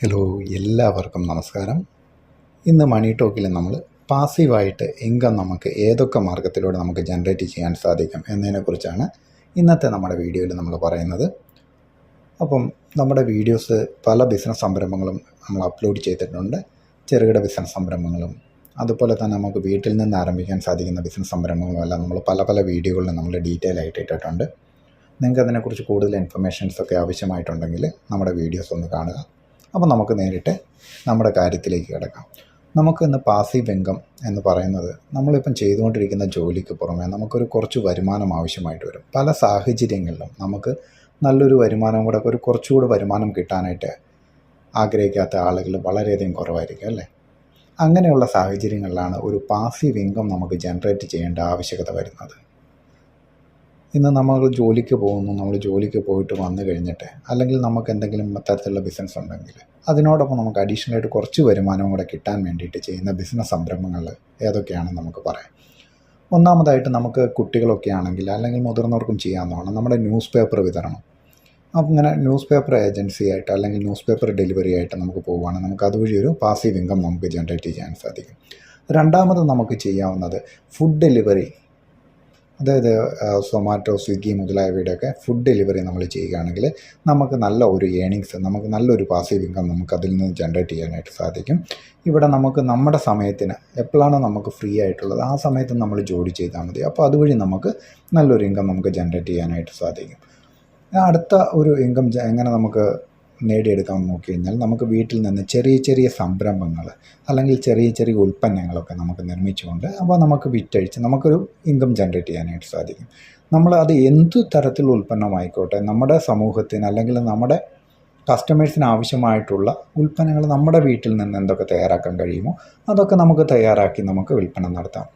Hello, എല്ലാവർക്കും നമസ്കാരം. ഇന്ന് മണി ടോക്കിൽ നമ്മൾ പാസീവായിട്ട് ഇൻകം നമുക്ക് ഏതൊക്കെ മാർഗത്തിലൂടെ നമുക്ക് ജനറേറ്റ് ചെയ്യാൻ സാധിക്കും എന്നതിനെക്കുറിച്ചാണ് ഇന്നത്തെ നമ്മുടെ വീഡിയോയിൽ നമ്മൾ പറയുന്നത്. അപ്പം നമ്മുടെ വീഡിയോസ് പല ബിസിനസ് സംരംഭങ്ങളും നമ്മൾ അപ്ലോഡ് ചെയ്തിട്ടുണ്ട്. ചെറുകിട ബിസിനസ് സംരംഭങ്ങളും അതുപോലെ തന്നെ നമുക്ക് വീട്ടിൽ നിന്ന് ആരംഭിക്കാൻ സാധിക്കുന്ന ബിസിനസ് സംരംഭങ്ങളും എല്ലാം നമ്മൾ പല വീഡിയോകളിൽ നമ്മൾ ഡീറ്റെയിൽ ആയിട്ട് ഇട്ടിട്ടുണ്ട്. നിങ്ങൾക്ക് അതിനെക്കുറിച്ച് കൂടുതൽ ഇൻഫർമേഷൻസൊക്കെ ആവശ്യമായിട്ടുണ്ടെങ്കിൽ നമ്മുടെ വീഡിയോസ് ഒന്ന് കാണുക. അപ്പോൾ നമുക്ക് നേരിട്ട് നമ്മുടെ കാര്യത്തിലേക്ക് കിടക്കാം. നമുക്ക് ഇന്ന് പാസീവ് ഇൻകം എന്ന് പറയുന്നത് നമ്മളിപ്പം ചെയ്തുകൊണ്ടിരിക്കുന്ന ജോലിക്ക് പുറമെ നമുക്കൊരു കുറച്ച് വരുമാനം ആവശ്യമായിട്ട് വരും. പല സാഹചര്യങ്ങളിലും നമുക്ക് നല്ലൊരു വരുമാനം കൂടെ കുറച്ചുകൂടി വരുമാനം കിട്ടാനായിട്ട് ആഗ്രഹിക്കാത്ത ആളുകൾ വളരെയധികം കുറവായിരിക്കും അല്ലേ? അങ്ങനെയുള്ള സാഹചര്യങ്ങളിലാണ് ഒരു പാസീവ് ഇൻകം നമുക്ക് ജനറേറ്റ് ചെയ്യേണ്ട ആവശ്യകത വരുന്നത്. ഇന്ന് നമ്മൾ ജോലിക്ക് പോകുന്നു, നമ്മൾ ജോലിക്ക് പോയിട്ട് വന്നു കഴിഞ്ഞിട്ട് അല്ലെങ്കിൽ നമുക്ക് എന്തെങ്കിലും തരത്തിലുള്ള ബിസിനസ് ഉണ്ടെങ്കിൽ അതിനോടൊപ്പം നമുക്ക് അഡീഷണലായിട്ട് കുറച്ച് വരുമാനവും കൂടെ കിട്ടാൻ വേണ്ടിയിട്ട് ചെയ്യുന്ന ബിസിനസ് സംരംഭങ്ങൾ ഏതൊക്കെയാണെന്ന് നമുക്ക് പറയാം. ഒന്നാമതായിട്ട് നമുക്ക് കുട്ടികളൊക്കെ ആണെങ്കിൽ അല്ലെങ്കിൽ മുതിർന്നവർക്കും ചെയ്യാവുന്നതാണ് നമ്മുടെ ന്യൂസ് പേപ്പർ വിതരണം. അപ്പം ഇങ്ങനെ ന്യൂസ് പേപ്പർ ഏജൻസി ആയിട്ട് അല്ലെങ്കിൽ ന്യൂസ് പേപ്പർ ഡെലിവറി ആയിട്ട് നമുക്ക് പോവുകയാണെങ്കിൽ നമുക്ക് അതുവഴി ഒരു പാസീവ് ഇൻകം നമുക്ക് ജനറേറ്റ് ചെയ്യാൻ സാധിക്കും. രണ്ടാമത് നമുക്ക് ചെയ്യാവുന്നത് ഫുഡ് ഡെലിവറി, അതായത് സൊമാറ്റോ, സ്വിഗ്ഗി മുതലായവയുടെയൊക്കെ ഫുഡ് ഡെലിവറി നമ്മൾ ചെയ്യുകയാണെങ്കിൽ നമുക്ക് നല്ല ഒരു ഏണിങ്സ്, നമുക്ക് നല്ലൊരു പാസീവ് ഇൻകം നമുക്ക് അതിൽ നിന്ന് ജനറേറ്റ് ചെയ്യാനായിട്ട് സാധിക്കും. ഇവിടെ നമുക്ക് നമ്മുടെ സമയത്തിന് എപ്പോഴാണ് നമുക്ക് ഫ്രീ ആയിട്ടുള്ളത് ആ സമയത്ത് നമ്മൾ ജോലി ചെയ്താൽ മതി. അപ്പോൾ അതുവഴി നമുക്ക് നല്ലൊരു ഇൻകം നമുക്ക് ജനറേറ്റ് ചെയ്യാനായിട്ട് സാധിക്കും. അടുത്ത ഒരു ഇൻകം എങ്ങനെ നമുക്ക് നേടിയെടുക്കാൻ നോക്കിക്കഴിഞ്ഞാൽ നമുക്ക് വീട്ടിൽ നിന്ന് ചെറിയ സംരംഭങ്ങൾ അല്ലെങ്കിൽ ചെറിയ ഉൽപ്പന്നങ്ങളൊക്കെ നമുക്ക് നിർമ്മിച്ചുകൊണ്ട് അപ്പോൾ നമുക്ക് വിറ്റഴിച്ച് നമുക്കൊരു ഇൻകം ജനറേറ്റ് ചെയ്യാനായിട്ട് സാധിക്കും. നമ്മൾ അത് എന്തു തരത്തിലുള്ള ഉൽപ്പന്നമായിക്കോട്ടെ, നമ്മുടെ സമൂഹത്തിന് അല്ലെങ്കിൽ നമ്മുടെ കസ്റ്റമേഴ്സിന് ആവശ്യമായിട്ടുള്ള ഉൽപ്പന്നങ്ങൾ നമ്മുടെ വീട്ടിൽ നിന്ന് എന്തൊക്കെ തയ്യാറാക്കാൻ കഴിയുമോ അതൊക്കെ നമുക്ക് തയ്യാറാക്കി നമുക്ക് വിൽപ്പന നടത്താം.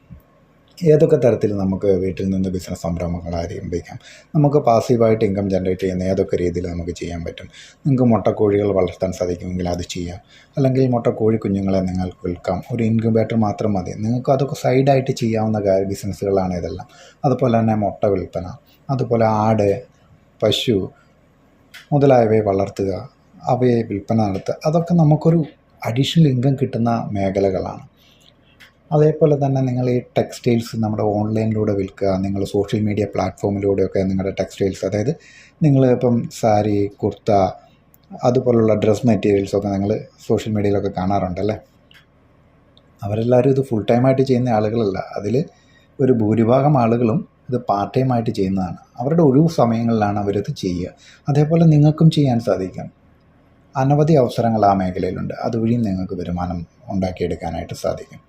ഏതൊക്കെ തരത്തിൽ നമുക്ക് വീട്ടിൽ നിന്ന് ബിസിനസ് സംരംഭങ്ങൾ ആരംഭിക്കാം, നമുക്ക് പാസീവായിട്ട് ഇൻകം ജനറേറ്റ് ചെയ്യുന്ന ഏതൊക്കെ രീതിയിൽ നമുക്ക് ചെയ്യാൻ പറ്റും. നിങ്ങൾക്ക് മുട്ടക്കോഴികൾ വളർത്താൻ സാധിക്കുമെങ്കിൽ അത് ചെയ്യാം, അല്ലെങ്കിൽ മുട്ടക്കോഴി കുഞ്ഞുങ്ങളെ നിങ്ങൾക്ക് വിൽക്കാം. ഒരു ഇൻക്യുബേറ്റർ മാത്രം മതി. നിങ്ങൾക്ക് അതൊക്കെ സൈഡായിട്ട് ചെയ്യാവുന്ന ബിസിനസ്സുകളാണ് ഇതെല്ലാം. അതുപോലെ തന്നെ മുട്ട വിൽപ്പന, അതുപോലെ ആട്, പശു മുതലായവയെ വളർത്തുക, അവയെ വിൽപ്പന നടത്തുക, അതൊക്കെ നമുക്കൊരു അഡീഷണൽ ഇൻകം കിട്ടുന്ന മേഖലകളാണ്. അതേപോലെ തന്നെ നിങ്ങൾ ഈ ടെക്സ്റ്റൈൽസ് നമ്മുടെ ഓൺലൈനിലൂടെ വിൽക്കുക, നിങ്ങൾ സോഷ്യൽ മീഡിയ പ്ലാറ്റ്ഫോമിലൂടെയൊക്കെ നിങ്ങളുടെ ടെക്സ്റ്റൈൽസ്, അതായത് നിങ്ങൾ ഇപ്പം സാരി, കുർത്ത അതുപോലുള്ള ഡ്രസ് മെറ്റീരിയൽസൊക്കെ നിങ്ങൾ സോഷ്യൽ മീഡിയയിലൊക്കെ കാണാറുണ്ടല്ലേ. അവരെല്ലാവരും ഇത് ഫുൾ ടൈമായിട്ട് ചെയ്യുന്ന ആളുകളല്ല. അതിൽ ഒരു ഭൂരിഭാഗം ആളുകളും ഇത് പാർട്ട് ടൈമായിട്ട് ചെയ്യുന്നതാണ്. അവരുടെ ഒഴിവു സമയങ്ങളിലാണ് അവരിത് ചെയ്യുക. അതേപോലെ നിങ്ങൾക്കും ചെയ്യാൻ സാധിക്കും. അനവധി അവസരങ്ങൾ ആ മേഖലയിലുണ്ട്. അതുവഴിയും നിങ്ങൾക്ക് വരുമാനം ഉണ്ടാക്കിയെടുക്കാനായിട്ട് സാധിക്കും.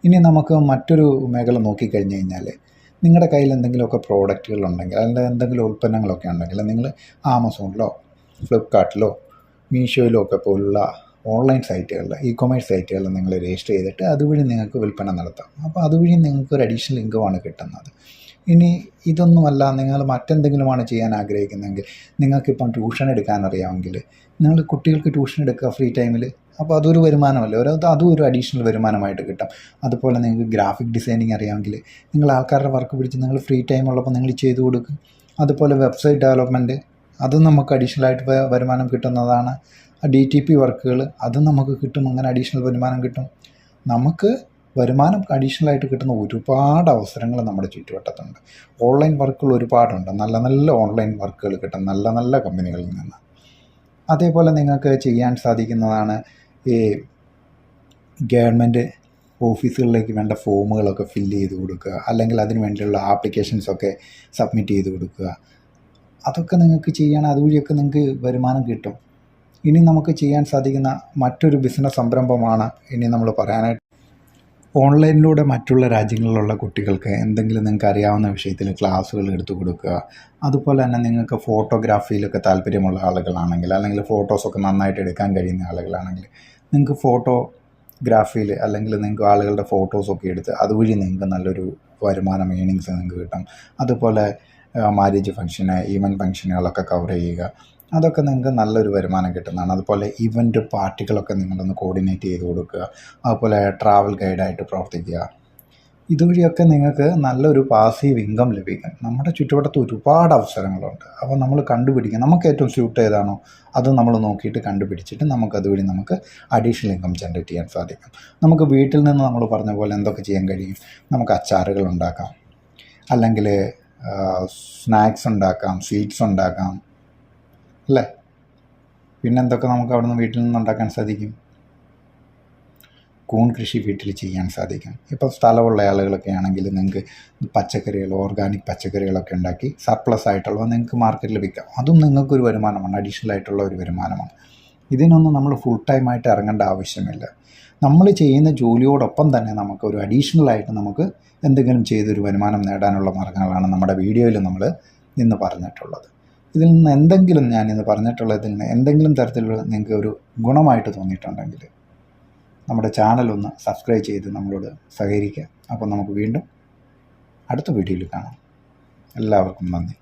ഇനി നമുക്ക് മറ്റൊരു മേഖല നോക്കിക്കഴിഞ്ഞ് കഴിഞ്ഞാൽ നിങ്ങളുടെ കയ്യിൽ എന്തെങ്കിലുമൊക്കെ പ്രോഡക്റ്റുകളുണ്ടെങ്കിൽ അല്ലെങ്കിൽ എന്തെങ്കിലും ഉൽപ്പന്നങ്ങളൊക്കെ ഉണ്ടെങ്കിൽ നിങ്ങൾ ആമസോണിലോ ഫ്ലിപ്കാർട്ടിലോ മീഷോയിലോ ഒക്കെ പോലുള്ള ഓൺലൈൻ സൈറ്റുകളിൽ, ഇ-കൊമേഴ്സ് സൈറ്റുകളിൽ നിങ്ങൾ രജിസ്റ്റർ ചെയ്തിട്ട് അതുവഴി നിങ്ങൾക്ക് വിൽപ്പന നടത്താം. അപ്പോൾ അതുവഴി നിങ്ങൾക്ക് ഒരു അഡീഷണൽ ഇൻകമാണ് കിട്ടുന്നത്. ഇനി ഇതൊന്നുമല്ല, നിങ്ങൾ മറ്റെന്തെങ്കിലുമാണ് ചെയ്യാൻ ആഗ്രഹിക്കുന്നതെങ്കിൽ, നിങ്ങൾക്കിപ്പം ട്യൂഷൻ എടുക്കാൻ അറിയാമെങ്കിൽ നിങ്ങൾ കുട്ടികൾക്ക് ട്യൂഷൻ എടുക്കുക ഫ്രീ ടൈമിൽ. അപ്പോൾ അതൊരു വരുമാനമല്ലേ, അതും ഒരു അഡീഷണൽ വരുമാനമായിട്ട് കിട്ടും. അതുപോലെ നിങ്ങൾക്ക് ഗ്രാഫിക് ഡിസൈനിങ് അറിയാമെങ്കിൽ നിങ്ങൾ ആൾക്കാരുടെ വർക്ക് പിടിച്ച് നിങ്ങൾ ഫ്രീ ടൈം ഉള്ളപ്പോൾ നിങ്ങൾ ചെയ്തു കൊടുക്കും. അതുപോലെ വെബ്സൈറ്റ് ഡെവലപ്മെൻറ്റ്, അതും നമുക്ക് അഡീഷണലായിട്ട് വരുമാനം കിട്ടുന്നതാണ്. DTP വർക്കുകൾ അതും നമുക്ക് കിട്ടും. അങ്ങനെ അഡീഷണൽ വരുമാനം കിട്ടും. നമുക്ക് വരുമാനം അഡീഷണലായിട്ട് കിട്ടുന്ന ഒരുപാട് അവസരങ്ങൾ നമ്മുടെ ചുറ്റുവട്ടത്തുണ്ട്. ഓൺലൈൻ വർക്കുകൾ ഒരുപാടുണ്ട്. നല്ല ഓൺലൈൻ വർക്കുകൾ കിട്ടും നല്ല കമ്പനികളിൽ നിന്ന്. അതേപോലെ നിങ്ങൾക്ക് ചെയ്യാൻ സാധിക്കുന്നതാണ് ഈ ഗവൺമെൻറ് ഓഫീസുകളിലേക്ക് വേണ്ട ഫോമുകളൊക്കെ ഫില്ല് ചെയ്ത് കൊടുക്കുക, അല്ലെങ്കിൽ അതിന് വേണ്ടിയുള്ള ആപ്ലിക്കേഷൻസൊക്കെ സബ്മിറ്റ് ചെയ്ത് കൊടുക്കുക. അതൊക്കെ നിങ്ങൾക്ക് ചെയ്യണം. അതുവഴിയൊക്കെ നിങ്ങൾക്ക് വരുമാനം കിട്ടും. ഇനി നമുക്ക് ചെയ്യാൻ സാധിക്കുന്ന മറ്റൊരു ബിസിനസ് സംരംഭമാണ് ഇനി നമ്മൾ പറയാനായിട്ട്. ഓൺലൈനിലൂടെ മറ്റുള്ള രാജ്യങ്ങളിലുള്ള കുട്ടികൾക്ക് എന്തെങ്കിലും നിങ്ങൾക്ക് അറിയാവുന്ന വിഷയത്തിൽ ക്ലാസ്സുകൾ എടുത്തു കൊടുക്കുക. അതുപോലെ തന്നെ നിങ്ങൾക്ക് ഫോട്ടോഗ്രാഫിയിലൊക്കെ താല്പര്യമുള്ള ആളുകളാണെങ്കിൽ, അല്ലെങ്കിൽ ഫോട്ടോസൊക്കെ നന്നായിട്ട് എടുക്കാൻ കഴിയുന്ന ആളുകളാണെങ്കിൽ നിങ്ങൾക്ക് ഫോട്ടോഗ്രാഫിയിൽ അല്ലെങ്കിൽ നിങ്ങൾക്ക് ആളുകളുടെ ഫോട്ടോസൊക്കെ എടുത്ത് അതുവഴി നിങ്ങൾക്ക് നല്ലൊരു വരുമാനം, ഏണിങ്സ് നിങ്ങൾക്ക് കിട്ടും. അതുപോലെ മാരേജ് ഫംഗ്ഷന്, ഈവൻറ്റ് ഫംഗ്ഷനുകളൊക്കെ കവർ ചെയ്യുക, അതൊക്കെ നിങ്ങൾക്ക് നല്ലൊരു വരുമാനം കിട്ടുന്നതാണ്. അതുപോലെ ഇവൻറ്റ് പാർട്ടികളൊക്കെ നിങ്ങളൊന്ന് കോർഡിനേറ്റ് ചെയ്ത് കൊടുക്കുക. അതുപോലെ ട്രാവൽ ഗൈഡായിട്ട് പ്രവർത്തിക്കുക. ഇതുവഴിയൊക്കെ നിങ്ങൾക്ക് നല്ലൊരു പാസീവ് ഇൻകം ലഭിക്കും. നമ്മുടെ ചുറ്റുവട്ടത്ത് ഒരുപാട് അവസരങ്ങളുണ്ട്. അപ്പോൾ നമ്മൾ കണ്ടുപിടിക്കുക, നമുക്ക് ഏറ്റവും സ്യൂട്ട് ഏതാണോ അത് നമ്മൾ നോക്കിയിട്ട് കണ്ടുപിടിച്ചിട്ട് അതുവഴി നമുക്ക് അഡീഷണൽ ഇൻകം ജനറേറ്റ് ചെയ്യാൻ സാധിക്കും. നമുക്ക് വീട്ടിൽ നിന്ന് നമ്മൾ പറഞ്ഞ പോലെ എന്തൊക്കെ ചെയ്യാൻ കഴിയും? നമുക്ക് അച്ചാറുകൾ ഉണ്ടാക്കാം, അല്ലെങ്കിൽ സ്നാക്സ് ഉണ്ടാക്കാം, സ്വീറ്റ്സ് ഉണ്ടാക്കാം, അല്ലേ? പിന്നെന്തൊക്കെ നമുക്ക് അവിടെ നിന്ന് വീട്ടിൽ നിന്ന് ഉണ്ടാക്കാൻ സാധിക്കും? കൂൺ കൃഷി വീട്ടിൽ ചെയ്യാൻ സാധിക്കും. ഇപ്പോൾ സ്ഥലമുള്ള ആളുകളൊക്കെ ആണെങ്കിൽ നിങ്ങൾക്ക് പച്ചക്കറികൾ, ഓർഗാനിക് പച്ചക്കറികളൊക്കെ ഉണ്ടാക്കി സർപ്ലസ് ആയിട്ടുള്ളത് നിങ്ങൾക്ക് മാർക്കറ്റിൽ വിൽക്കാം. അതും നിങ്ങൾക്കൊരു വരുമാനമാണ്, അഡീഷണൽ ആയിട്ടുള്ള ഒരു വരുമാനമാണ്. ഇതിനൊന്നും നമ്മൾ ഫുൾ ടൈമായിട്ട് ഇറങ്ങേണ്ട ആവശ്യമില്ല. നമ്മൾ ചെയ്യുന്ന ജോലിയോടൊപ്പം തന്നെ നമുക്കൊരു അഡീഷണലായിട്ട് നമുക്ക് എന്തെങ്കിലും ചെയ്തൊരു വരുമാനം നേടാനുള്ള മാർഗ്ഗങ്ങളാണ് നമ്മുടെ വീഡിയോയിൽ നമ്മൾ ഇന്ന് പറഞ്ഞിട്ടുള്ളത്. ഇതിൽ നിന്ന് എന്തെങ്കിലും ഞാനിന്ന് പറഞ്ഞിട്ടുള്ളതിൽ നിന്ന് എന്തെങ്കിലും തരത്തിലുള്ള നിങ്ങൾക്ക് ഒരു ഗുണമായിട്ട് തോന്നിയിട്ടുണ്ടെങ്കിൽ നമ്മുടെ ചാനലൊന്ന് സബ്സ്ക്രൈബ് ചെയ്ത് നമ്മളോട് സഹകരിക്കുക. അപ്പോൾ നമുക്ക് വീണ്ടും അടുത്ത വീഡിയോയിൽ കാണാം. എല്ലാവർക്കും നന്ദി.